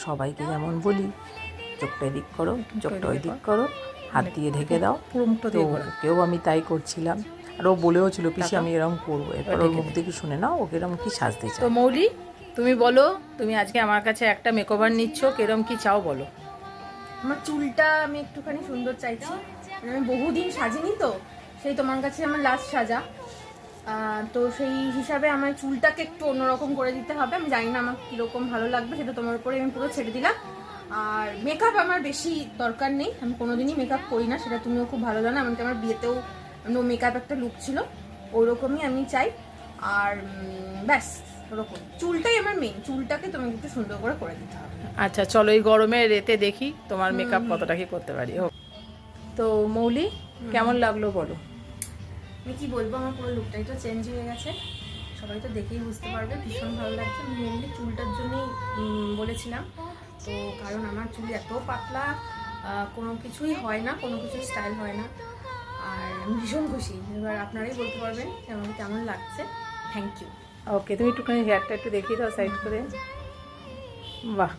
সবাইকে যেমন বলি চোখটা এদিক করো, চোখটা ওই দিক করো, হাত দিয়ে ঢেকে দাও। পুরো মুখটা তো দিয়ে ওকেও আমি তাই করছিলাম, আর ও বলেও ছিল পিসি আমি এরকম করবো। এরপর ওর মুখ দেখে শুনে নাও ওকে এরকম কি সাজতে চাও। তো মৌলি, তুমি বলো, তুমি আজকে আমার কাছে একটা মেকওভার নিচ্ছ, কিরম কি চাও বলো। আমার চুলটা আমি একটুখানি সুন্দর চাইছি, আমি বহুদিন সাজিনি তো, সেই তোমার কাছে আমার লাস্ট সাজা। তো সেই হিসাবে আমার চুলটাকে একটু অন্যরকম করে দিতে হবে। আমি জানি না আমার কীরকম ভালো লাগবে, সেটা তোমার উপরে আমি পুরো ছেড়ে দিলাম। আর মেকআপ আমার বেশি দরকার নেই, আমি কোনোদিনই মেকআপ করি না, সেটা তুমিও খুব ভালো জানো। এমনকি আমার বিয়েতেও নো মেকআপ একটা লুক ছিল, ওরকমই আমি চাই। আর ব্যাস ওরকম চুলটাই আমার মেন, চুলটাকে তোমাকে একটু সুন্দর করে দিতে হবে। আচ্ছা চলো, এই গরমের রেতে দেখি তোমার মেকআপ কতটা কি করতে পারি। তো মৌলি, কেমন লাগলো বলো। আমি কি বলবো, আমার পুরো লুকটাই তো চেঞ্জ হয়ে গেছে, সবাই তো দেখেই বুঝতে পারবে, ভীষণ ভালো লাগছে। আমি মেনলি চুলটার জন্যই বলেছিলাম, তো কারণ আমার চুল এত পাতলা, কোনো কিছুই হয় না, কোনো কিছু স্টাইল হয় না। আর আমি ভীষণ খুশি, এবার আপনারাই বলতে পারবেন যে আমার কেমন লাগছে। Thank you. ওকে, তুমি একটুখানি হেয়ারটা একটু দেখিয়ে দাও সাইড করে। বাহ।